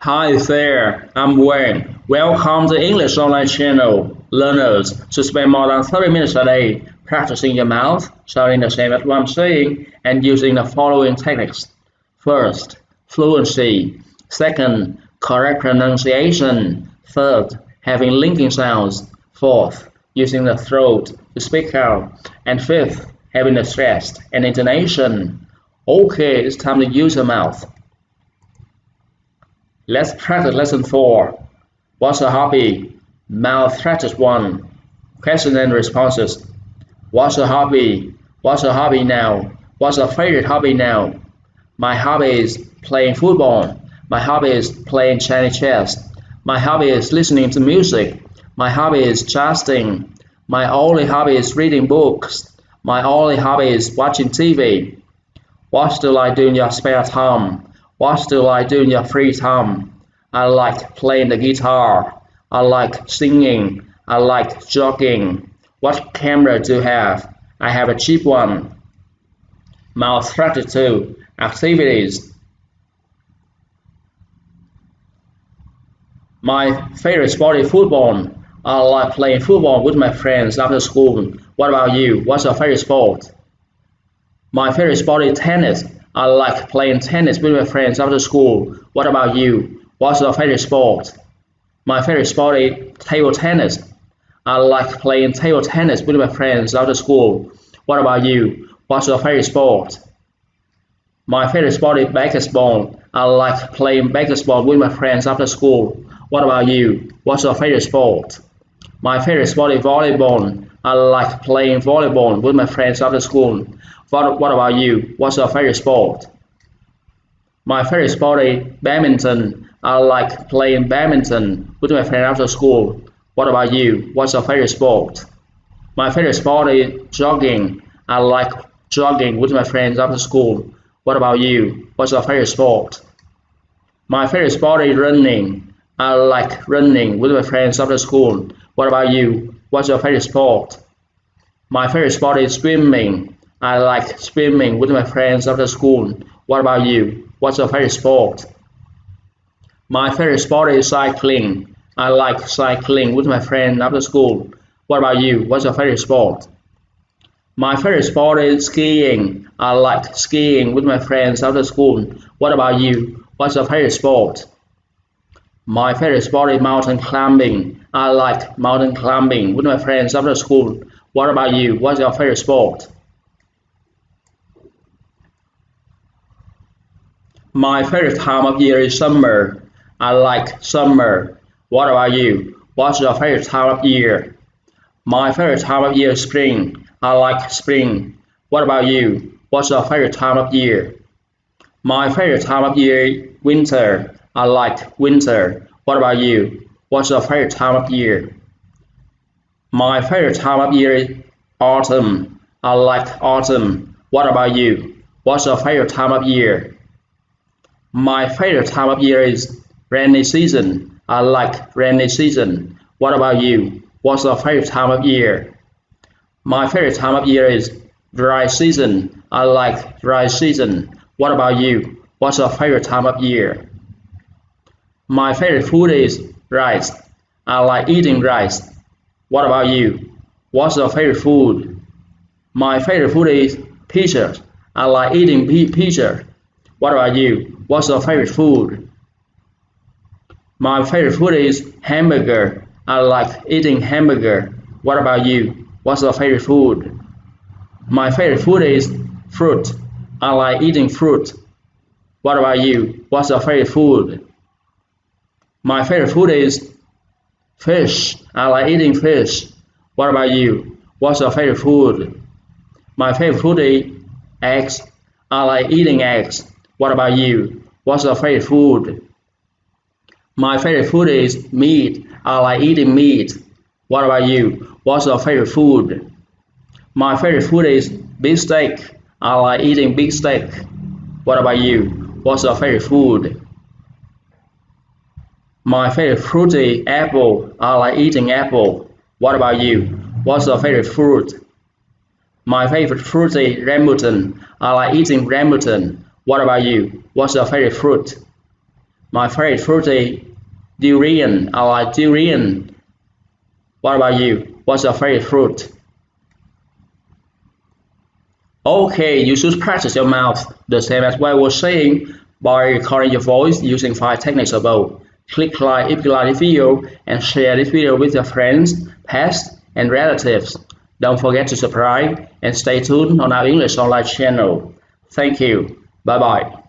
Hi there, I'm Wayne. Welcome to English Online channel. Learners should spend more than 30 minutes a day practicing your mouth, shouting the same as what I'm saying, and using the following techniques. First, fluency. Second, correct pronunciation. Third, having linking sounds. Fourth, using the throat to speak out. And fifth, having the stress and intonation. Okay, it's time to use your mouth. Let's practice lesson 4. What's a hobby? Mouth practice 1. Question and responses. What's a hobby? What's a hobby now? What's your favorite hobby now? My hobby is playing football. My hobby is playing Chinese chess. My hobby is listening to music. My hobby is justing. My only hobby is reading books. My only hobby is watching TV. What do I do in your spare time? What do I do in your free time? I like playing the guitar. I like singing. I like jogging. What camera do you have? I have a cheap one. Mouth practice 2. Activities. My favorite sport is football. I like playing football with my friends after school. What about you? What's your favorite sport? My favorite sport is tennis. I like playing tennis with my friends after school. What about you? What's your favorite sport? My favorite sport is table tennis. I like playing table tennis with my friends after school. What about you? What's your favorite sport? My favorite sport is basketball. I like playing basketball with my friends after school. What about you? What's your favorite sport? My favorite sport is volleyball. I like playing volleyball with my friends after school. What about you? What's your favorite sport? My favorite sport is badminton. I like playing badminton with my friends after school. What about you? What's your favorite sport? My favorite sport is jogging. I like jogging with my friends after school. What about you? What's your favorite sport? My favorite sport is running. I like running with my friends after school. What about you? What's your favorite sport? My favorite sport is swimming. I like swimming with my friends after school. What about you? What's your favorite sport? My favorite sport is cycling. I like cycling with my friends after school. What about you? What's your favorite sport? My favorite sport is skiing. I like skiing with my friends after school. What about you? What's your favorite sport? My favorite sport is mountain climbing. I like mountain climbing with my friends after school. What about you? What's your favorite sport? My favorite time of year is summer. I like summer. What about you? What's your favorite time of year? My favorite time of year is spring. I like spring. What about you? What's your favorite time of year? My favorite time of year is winter. I like winter. What about you? What's your favorite time of year? My favorite time of year is autumn. I like autumn. What about you? What's your favorite time of year? My favorite time of year is rainy season. I like rainy season. What about you? What's your favorite time of year? My favorite time of year is dry season. I like dry season. What about you? What's your favorite time of year? My favorite food is rice. I like eating rice. What about you? What's your favorite food? My favorite food is pizza. I like eating pizza. What about you? What's your favorite food? My favorite food is hamburger. I like eating hamburger. What about you? What's your favorite food? My favorite food is fruit. I like eating fruit. What about you? What's your favorite food? My favorite food is fish. I like eating fish. What about you? What's your favorite food? My favorite food is eggs. I like eating eggs. What about you? What's your favorite food? My favorite food is meat. I like eating meat. What about you? What's your favorite food? My favorite food is beef steak. I like eating beef steak. What about you? What's your favorite food? My favorite fruit is apple. I like eating apple. What about you? What's your favorite fruit? My favorite fruit is rambutan. I like eating rambutan. What about you? What's your favorite fruit? My favorite fruit is durian. I like durian. What about you? What's your favorite fruit? Okay, you should practice your mouth the same as what I was saying by recording your voice using 5 techniques above. Click like if you like this video and share this video with your friends, pets, and relatives. Don't forget to subscribe and stay tuned on our English Online channel. Thank you. Bye bye.